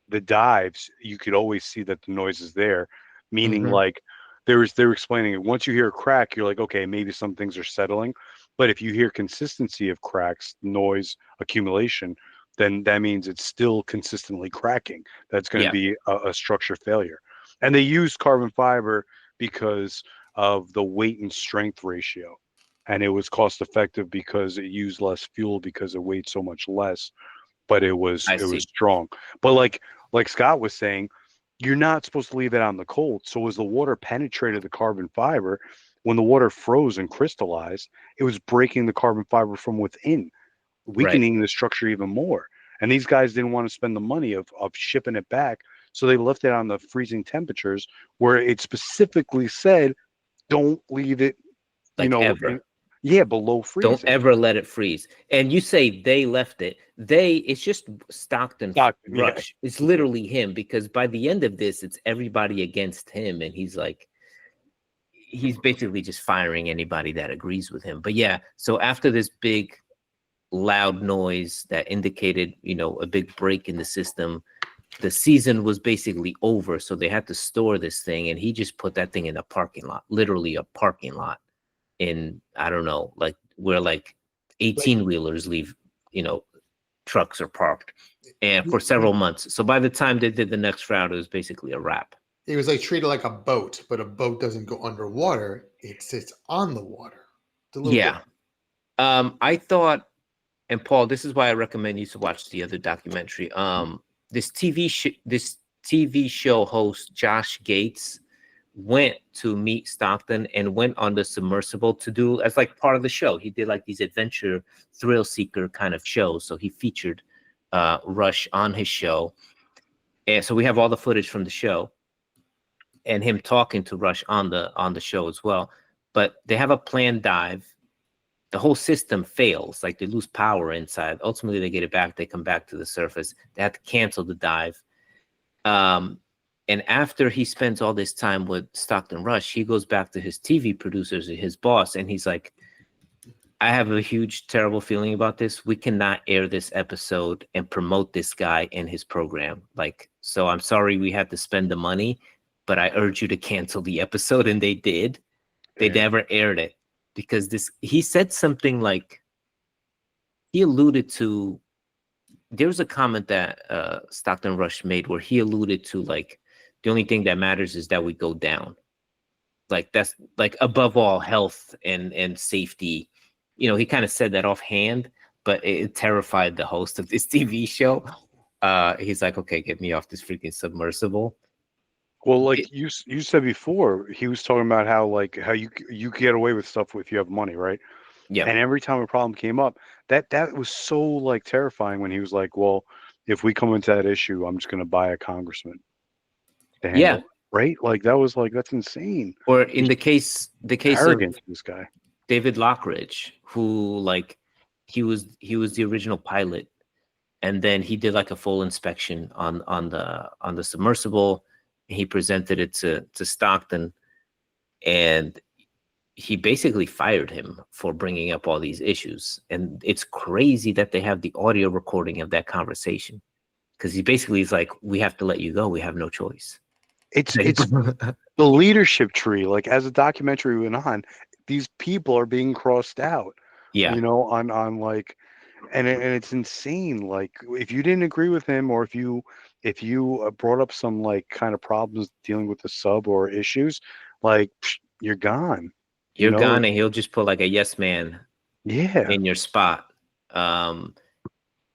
the dives, you could always see that the noise is there, meaning like they were explaining it. Once you hear a crack, you're like, okay, maybe some things are settling. But if you hear consistency of cracks, noise accumulation, then that means it's still consistently cracking. That's going to Yeah. be a structure failure. And they use carbon fiber because of the weight and strength ratio. And it was cost effective because it used less fuel because it weighed so much less, but it was I see. strong. But like Scott was saying, you're not supposed to leave it out in the cold. So as the water penetrated the carbon fiber, when the water froze and crystallized, it was breaking the carbon fiber from within, Right. weakening the structure even more. And these guys didn't want to spend the money of shipping it back. So they left it on the freezing temperatures where it specifically said, don't leave it, Like ever. below Don't freezing. ever let it freeze. And you say they left it. It's just Stockton Stockton, yeah. Rush. It's literally him, because by the end of this, it's everybody against him. And he's basically just firing anybody that agrees with him. But yeah, so after this big loud noise that indicated, a big break in the system, the season was basically over. So they had to store this thing. And he just put that thing in a parking lot, literally a parking lot in, I don't know, like where 18-wheelers leave, trucks are parked, and for several months. So by the time they did the next round, it was basically a wrap. It was like treated like a boat, but a boat doesn't go underwater. It sits on the water. It's a little Yeah. I thought, and Paul, this is why I recommend you to watch the other documentary. This TV show host, Josh Gates, went to meet Stockton and went on the submersible to do as like part of the show. He did like these adventure thrill seeker kind of shows. So he featured Rush on his show. And so we have all the footage from the show and him talking to Rush on the show as well. But they have a planned dive. The whole system fails. Like they lose power inside. Ultimately, they get it back. They come back to the surface. They have to cancel the dive. And after he spends all this time with Stockton Rush, he goes back to his TV producers and his boss, and he's like, I have a huge, terrible feeling about this. We cannot air this episode and promote this guy in his program. So I'm sorry we had to spend the money, but I urge you to cancel the episode. And they did. They never aired it because he said something like, he alluded to, there was a comment that Stockton Rush made where he alluded to the only thing that matters is that we go down. That's above all health and safety. He kind of said that offhand, but it terrified the host of this TV show. He's like, okay, get me off this freaking submersible. Well, you said before, he was talking about how you get away with stuff if you have money, right? Yeah. And every time a problem came up, that was so terrifying when he was like, well, if we come into that issue, I'm just going to buy a congressman to handle it, right? That's insane. Or in the case arrogant of this guy, David Lockridge, who he was the original pilot, and then he did a full inspection on the submersible. He presented it to Stockton, and he basically fired him for bringing up all these issues. And it's crazy that they have the audio recording of that conversation, because he basically is like, we have to let you go. We have no choice. It's the leadership tree. As the documentary went on, these people are being crossed out. Yeah. And it's insane. If you didn't agree with him, or if you brought up some kind of problems dealing with the sub or issues, you're gone. You're gone, and he'll just put a yes man Yeah. in your spot. And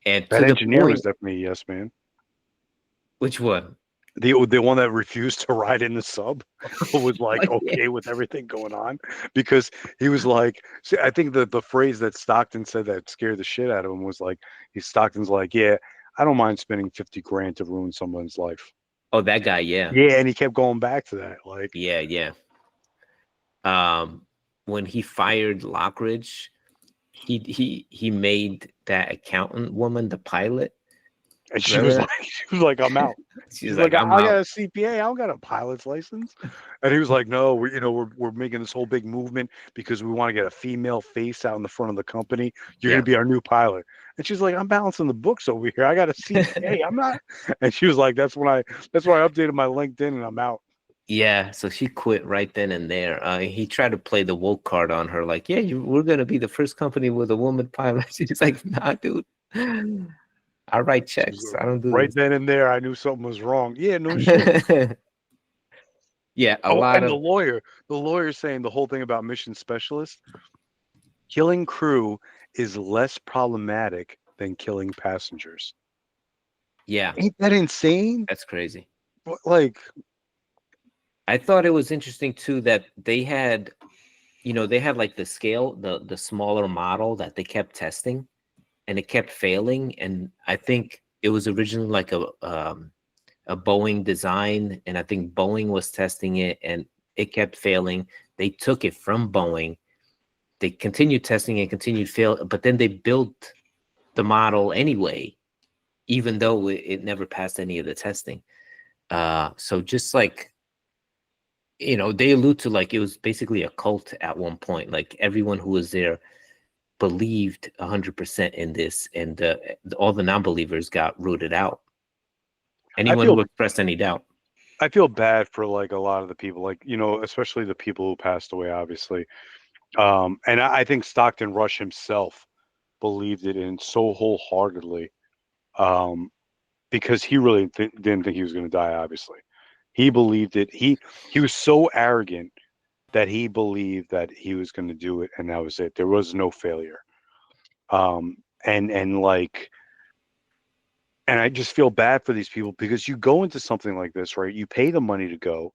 that to engineer the point, was definitely a yes man. Which one? The one that refused to ride in the sub was okay with everything going on, because he was see, I think the phrase that Stockton said that scared the shit out of him was Stockton's yeah, I don't mind spending $50,000 to ruin someone's life. Oh, that guy, yeah. Yeah, and he kept going back to that. Yeah. When he fired Lockridge, he made that accountant woman the pilot. And she was like, I'm out. She's like, I got a CPA. I don't got a pilot's license. And he was like, no, we're making this whole big movement because we want to get a female face out in the front of the company. You're going to be our new pilot. And she's like, I'm balancing the books over here. I got a CPA. I'm not. And she was like, that's why I updated my LinkedIn and I'm out. Yeah, so she quit right then and there. He tried to play the woke card on her, we're going to be the first company with a woman pilot. She's like, nah, dude. I write checks. I don't do Right then and there, I knew something was wrong. Yeah, no shit. this. Yeah, a Oh, lot and of the lawyer saying the whole thing about mission specialists, killing crew is less problematic than killing passengers. yeah, Ain't that insane? that's crazy. Like, I thought it was interesting too that they had, they had like the scale, the smaller model that they kept testing, and it kept failing. And I think it was originally like a Boeing design, and I think Boeing was testing it, and it kept failing. They took it from Boeing. They continued testing and continued fail, but then they built the model anyway, even though it never passed any of the testing. So just like, they allude to like it was basically a cult at one point. Like everyone who was there believed 100% in this, and all the non-believers got rooted out. I Anyone feel who expressed any doubt. I feel bad for like a lot of the people, like, especially the people who passed away, obviously. And I think Stockton Rush himself believed it in so wholeheartedly, because he really didn't think he was going to die. Obviously, he believed it. He was so arrogant that he believed that he was going to do it, and that was it. There was no failure. And like, and I just feel bad for these people because you go into something like this, right? You pay the money to go,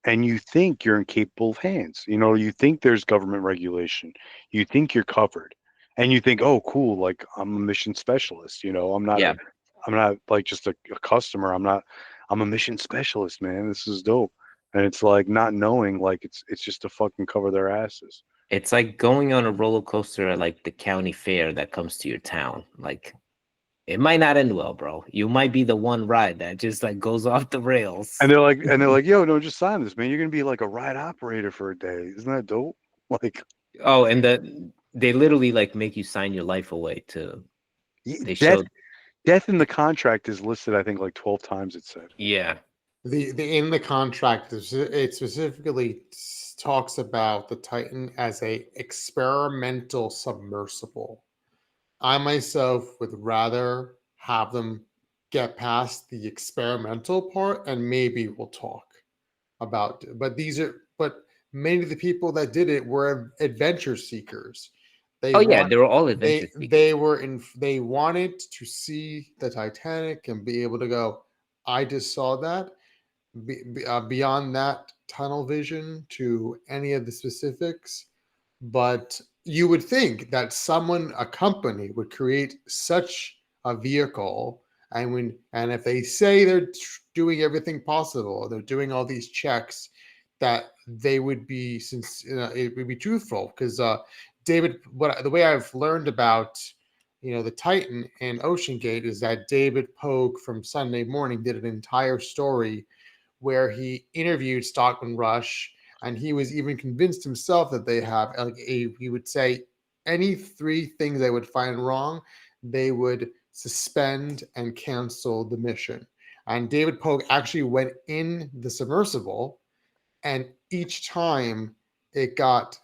and you think you're in capable hands. You think there's government regulation. You think you're covered, and you think, oh, cool, like I'm a mission specialist. Yeah, I'm not like just a customer. I'm a mission specialist, man. This is dope. And it's like not knowing, like it's just to fucking cover their asses. it's like going on a roller coaster at like the county fair that comes to your town. Like it might not end well, bro. You might be the one ride that just like goes off the rails. And they're like, yo, no, just sign this, man. You're gonna be like a ride operator for a day. Isn't that dope? Like, Oh, and they literally like make you sign your life away to. They death showed, death in the contract is listed, I think, like 12 times. It said. yeah, The in the contract it specifically talks about the Titan as a experimental submersible. I myself would rather have them get past the experimental part and maybe we'll talk about it. But many of the people that did it were adventure seekers. They oh yeah, want they were all adventure seekers. they wanted to see the Titanic and be able to go, I just saw that. Beyond that tunnel vision to any of the specifics, but you would think that a company would create such a vehicle, and if they say they're doing everything possible, they're doing all these checks, that they would be, since it would be truthful. Because David, the way I've learned about the Titan and OceanGate is that David Pogue from Sunday Morning did an entire story where he interviewed Stockman Rush, and he was even convinced himself that they have like he would say any three things they would find wrong, they would suspend and cancel the mission. And David Pogue actually went in the submersible, and each time it got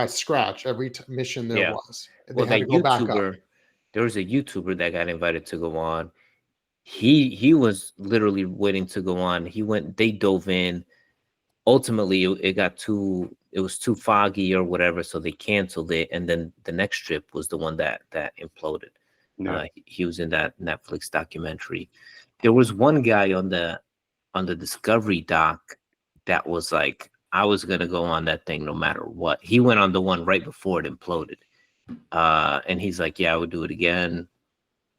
scratched every mission there Yeah. was. They Well, had to that go back up. YouTuber, there was a YouTuber that got invited to go on. He was literally waiting to go on. They dove in. Ultimately, it was too foggy or whatever, so they canceled it. And then the next trip was the one that imploded. Yeah. He was in that Netflix documentary. There was one guy on the Discovery doc that was like, I was gonna go on that thing no matter what. He went on the one right before it imploded. And he's like, yeah, I would do it again.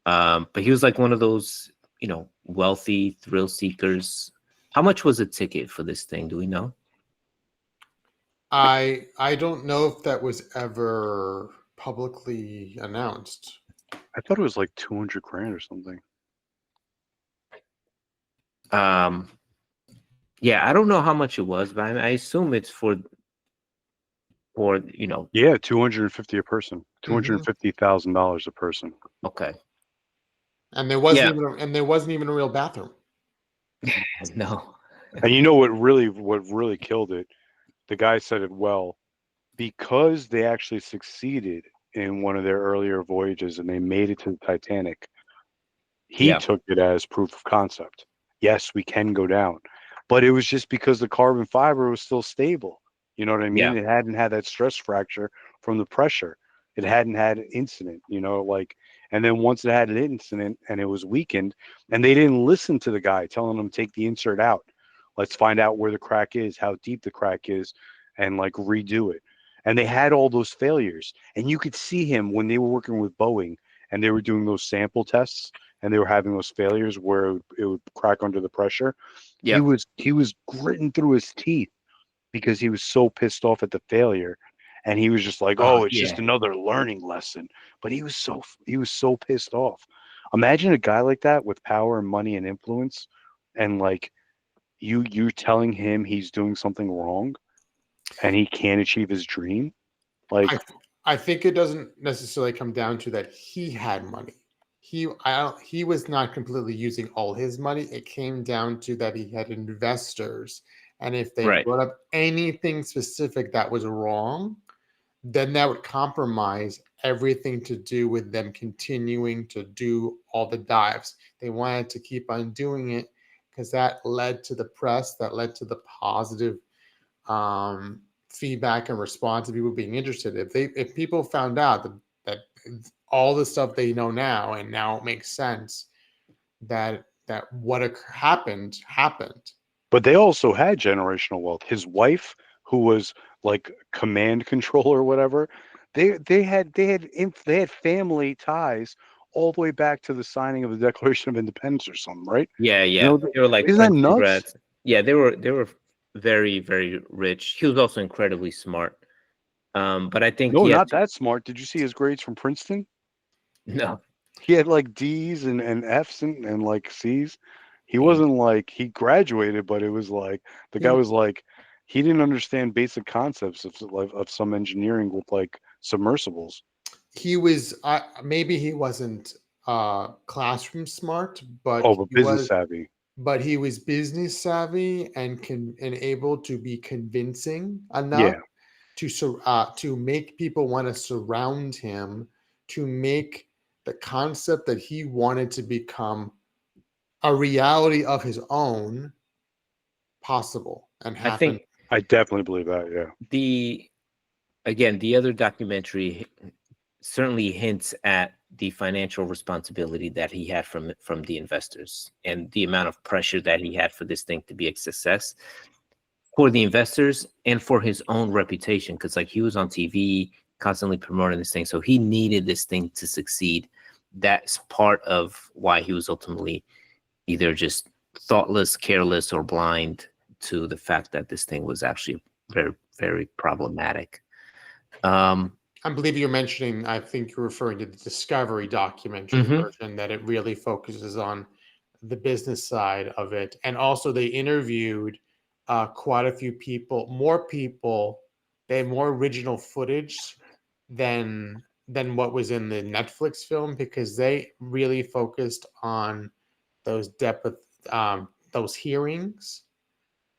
But he was like one of those, wealthy thrill seekers. How much was a ticket for this thing? Do we know? I don't know if that was ever publicly announced. I thought it was like 200 grand or something. Um, yeah, I don't know how much it was, but I assume it's for Yeah, 250 a person. Mhm. $250,000 a person. okay. And there Yeah. wasn't even a real bathroom. No. And you know what really killed it? The guy said it well, because they actually succeeded in one of their earlier voyages and they made it to the Titanic. He Yeah. took it as proof of concept. Yes, we can go down. But it was just because the carbon fiber was still stable. You know what I Yeah. mean? It hadn't had that stress fracture from the pressure. It hadn't had an incident, like, and then once it had an incident and it was weakened, and they didn't listen to the guy telling them take the insert out. Let's find out where the crack is, how deep the crack is, and like redo it. And they had all those failures. And you could see him when they were working with Boeing and they were doing those sample tests and they were having those failures where it would crack under the pressure. He Yeah. was gritting through his teeth because he was so pissed off at the failure, and he was just like, Oh, "Oh, it's just yeah. another learning lesson." But he was so pissed off. Imagine a guy like that with power and money and influence, and like you telling him he's doing something wrong, and he can't achieve his dream. Like, I I think it doesn't necessarily come down to that he had money. He was not completely using all his money. It came down to that he had investors, and if they Right. brought up anything specific that was wrong, then that would compromise everything to do with them continuing to do all the dives. They wanted to keep on doing it because that led to the press, that led to the positive feedback and response of people being interested. If people found out that all the stuff they know now and now it makes sense that what happened. but they also had generational wealth. His wife, who was like command control or whatever, they had family ties all the way back to the signing of the Declaration of Independence or something, right? Yeah. You Yeah. know, They were like isn't that Princeton nuts? grads. Yeah, they were very, very rich. He was also incredibly smart. But I think No, he had not that smart. Did you see his grades from Princeton? no. He had like D's and F's and like C's. He he- wasn't like he graduated, but it was like the guy He was like he didn't understand basic concepts of some engineering with like submersibles. he was maybe he wasn't classroom smart, Oh, but business savvy. but he was business savvy and able to be convincing enough Yeah, to make people want to surround him, to make the concept that he wanted to become a reality of his own possible and I happen. think I definitely believe that. Yeah. the again, the other documentary certainly hints at the financial responsibility that he had from the investors and the amount of pressure that he had for this thing to be a success for the investors and for his own reputation, because like he was on TV constantly promoting this thing, so he needed this thing to succeed. That's part of why he was ultimately either just thoughtless, careless, or blind to the fact that this thing was actually very, very problematic. I believe you're mentioning, I think you're referring to the Discovery documentary Mhm. version, that it really focuses on the business side of it. And also, they interviewed quite a few people, more people. They had more original footage than what was in the Netflix film because they really focused on those depth, those hearings,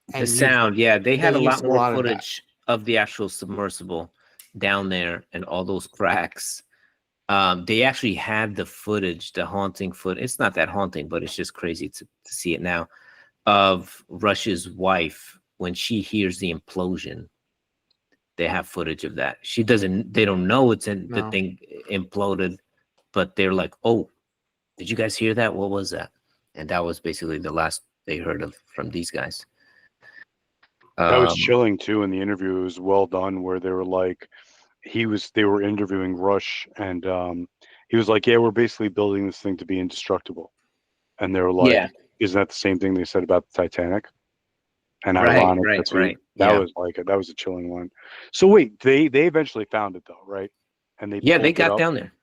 The and sound, yeah, they they had a lot used a more lot of that. footage of the actual submersible down there and all those cracks. They actually had the footage, the haunting foot. It's not that haunting, but it's just crazy to see it now of Rush's wife when she hears the implosion. They have footage of that. She doesn't. They don't know it's in the No. thing imploded, but they're like, "Oh, did you guys hear that? What was that?" And that was basically the last they heard of from these guys. That was Um, chilling too in the interview. It was well done where they were like they were interviewing Rush and he was like, "Yeah, we're basically building this thing to be indestructible." And they were yeah, like, "Isn't that the same thing they said about the Titanic?" And right, ironic right, that's who right. Yeah, that was a chilling one. So wait, they eventually found it though, right? And they yeah, they pulled it got up. down there.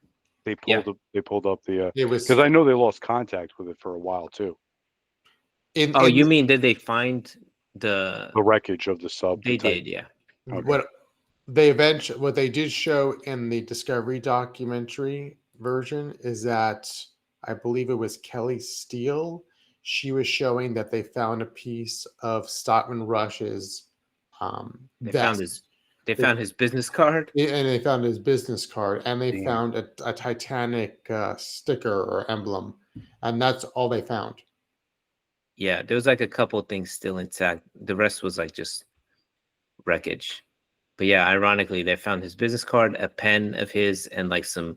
They Yeah. pulled up the It because was I know they lost contact with it for a while too. Oh, in you mean did they find the? The wreckage of the sub, the They Titan. did, yeah. Okay. what they did show in the Discovery documentary version is that I believe it was Kelly Steele. She was showing that they found a piece of Stockman Rush's They found vest. his They found his business card. And they found his business card, and they Damn. found a Titanic sticker or emblem, and that's all they found. Yeah, there was like a couple of things still intact. The rest was like just wreckage. But yeah, ironically, they found his business card, a pen of his, and like some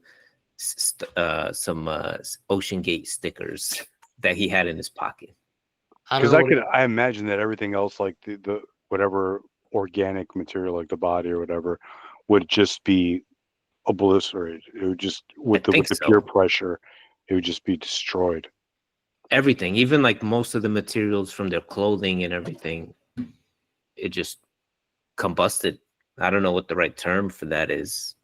OceanGate stickers that he had in his pocket. I don't Because know. I imagine that everything else, like the whatever organic material, like the body or whatever, would just be obliterated. It would just with the think pure so. pressure, it would just be destroyed. Everything, even like most of the materials from their clothing and everything, it just combusted. I don't know what the right term for that is.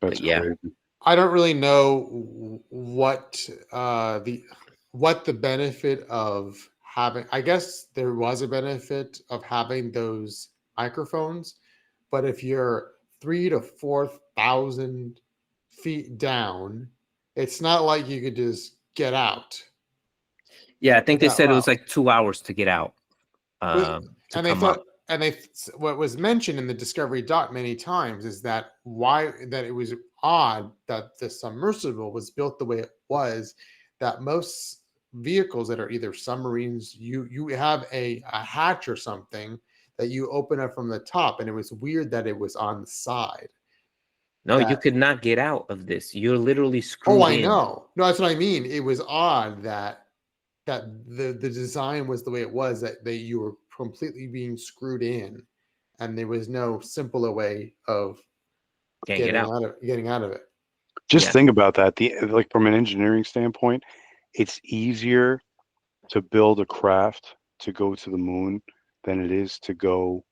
That's But yeah. crazy. I don't really know what the benefit of having. I guess there was a benefit of having those microphones, but if you're 3 to 4,000 feet down, it's not like you could just get out. Yeah, I think they that said it was route. like 2 hours to get out. To And they come up. thought, and they what was mentioned in the Discovery doc many times is that it was odd that the submersible was built the way it was. That most vehicles that are either submarines, you have a hatch or something that you open up from the top, and it was weird that it was on the side. No, you That- could not get out of this. You're literally screwed Oh, I in. know. No, that's what I mean. It was odd that the design was the way it was, that you were completely being screwed in, and there was no simpler way of Can't get out. getting out of it. Just Yeah. think about that. Like from an engineering standpoint, it's easier to build a craft to go to the moon than it is to go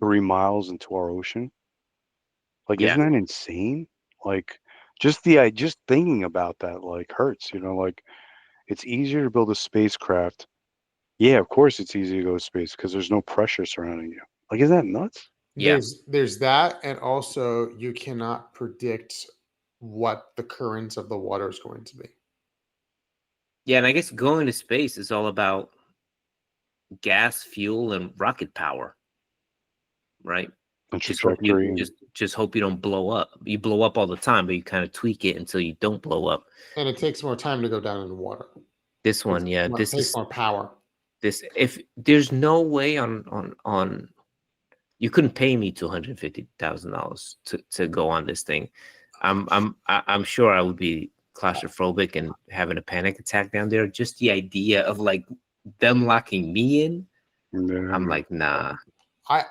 3 miles into our ocean. Like, Yeah. isn't that insane? Like, just thinking about that like hurts. Like it's easier to build a spacecraft. Yeah, of course it's easy to go to space because there's no pressure surrounding you. Like, isn't that nuts? Yeah. There's that, and also you cannot predict what the currents of the water is going to be. Yeah, and I guess going to space is all about gas, fuel, and rocket power, right? The Just hope trajectory. just hope you don't blow up. You blow up all the time, but you kind of tweak it until you don't blow up. And it takes more time to go down in the water. This one, yeah, It this takes is more power. this. If there's no way on, you couldn't pay me $250,000 to go on this thing. I'm sure I would be claustrophobic and having a panic attack down there. Just the idea of like them locking me in, Yeah. I'm like, nah. I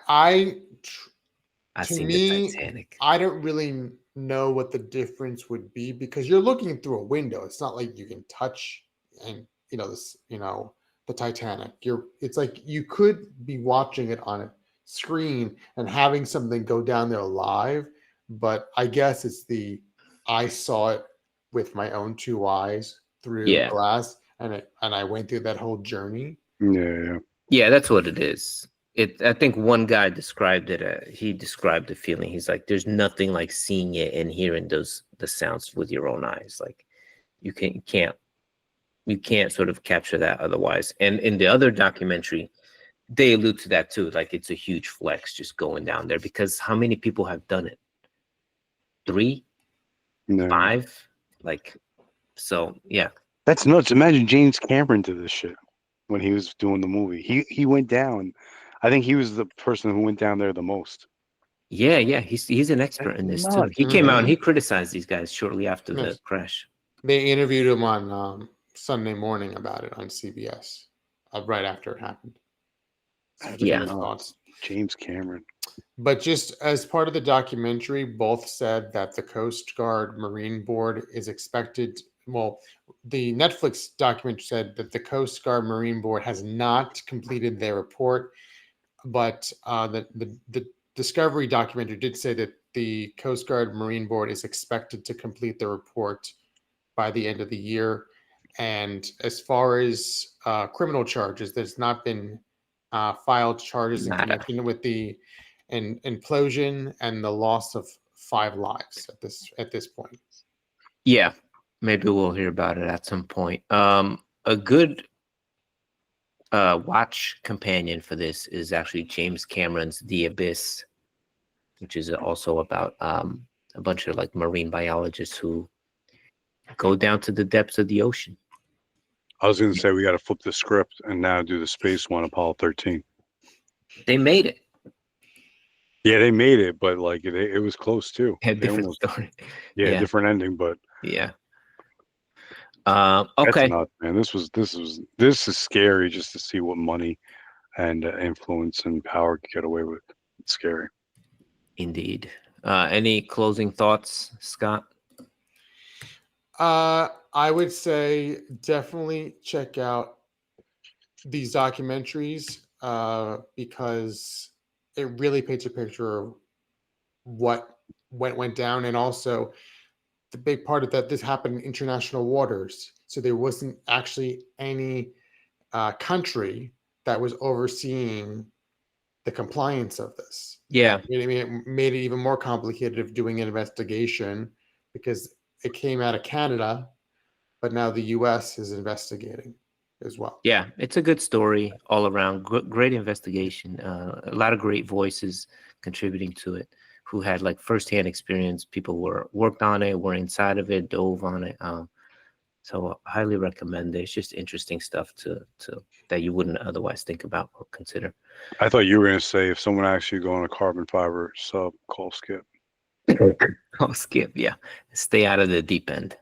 I've to seen me, the Titanic. I don't really know what the difference would be, because you're looking through a window. It's not like you can touch and the Titanic. It's like you could be watching it on a screen and having something go down there live, but I guess I saw it with my own two eyes through Yeah. glass, and I went through that whole journey. Yeah. Yeah, that's what it is. I think one guy described it. He described the feeling. He's like, "There's nothing like seeing it and hearing the sounds with your own eyes. Like, you can't sort of capture that otherwise." And in the other documentary, they allude to that too. Like, it's a huge flex just going down there, because how many people have done it? 3, No. 5, like, so yeah. That's nuts. Imagine James Cameron did this shit when he was doing the movie. He went down. I think he was the person who went down there the most. Yeah, he's an expert in this too. nuts. He came out and Mhm. he criticized these guys shortly after the Yes. crash. They interviewed him on Sunday morning about it on CBS, right after it happened. So That's just Yeah. his thoughts. James Cameron. But just as part of the documentary, both said that the Coast Guard Marine Board is expected. Well, the Netflix documentary said that the Coast Guard Marine Board has not completed their report, but the Discovery documentary did say that the Coast Guard Marine Board is expected to complete the report by the end of the year. And as far as criminal charges, there's not been filed charges in Nada. connection with the implosion and the loss of 5 lives at this point. Yeah, maybe we'll hear about it at some point. A good watch companion for this is actually James Cameron's The Abyss, which is also about a bunch of like marine biologists who go down to the depths of the ocean. I was going to say we got to flip the script and now do the space one, Apollo 13. They made it. Yeah, they made it, but like it was close too. Had They different almost, story. yeah, different ending, but Yeah. that's Okay. nuts, man. This is scary just to see what money and influence and power can get away with. It's scary. Indeed. Any closing thoughts, Scott? I would say definitely check out these documentaries because it really paints a picture of what went down, and also the big part of that, this happened in international waters, so there wasn't actually any country that was overseeing the compliance of this. Yeah. I mean, it made it even more complicated of doing an investigation because it came out of Canada, but now the U.S. is investigating as well. Yeah, it's a good story all around. Great investigation. A lot of great voices contributing to it who had like firsthand experience. People worked on it, were inside of it, dove on it. So I highly recommend it. It's just interesting stuff to that you wouldn't otherwise think about or consider. I thought you were going to say if someone actually go on a carbon fiber sub, call Skip. Oh, Skip, yeah. Stay out of the deep end.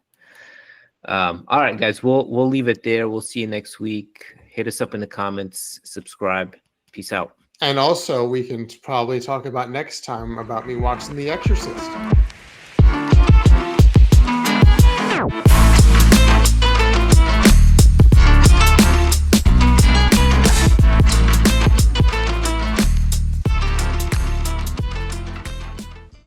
All right, guys, we'll leave it there. We'll see you next week. Hit us up in the comments, subscribe. Peace out. And also, we can probably talk about next time about me watching The Exorcist.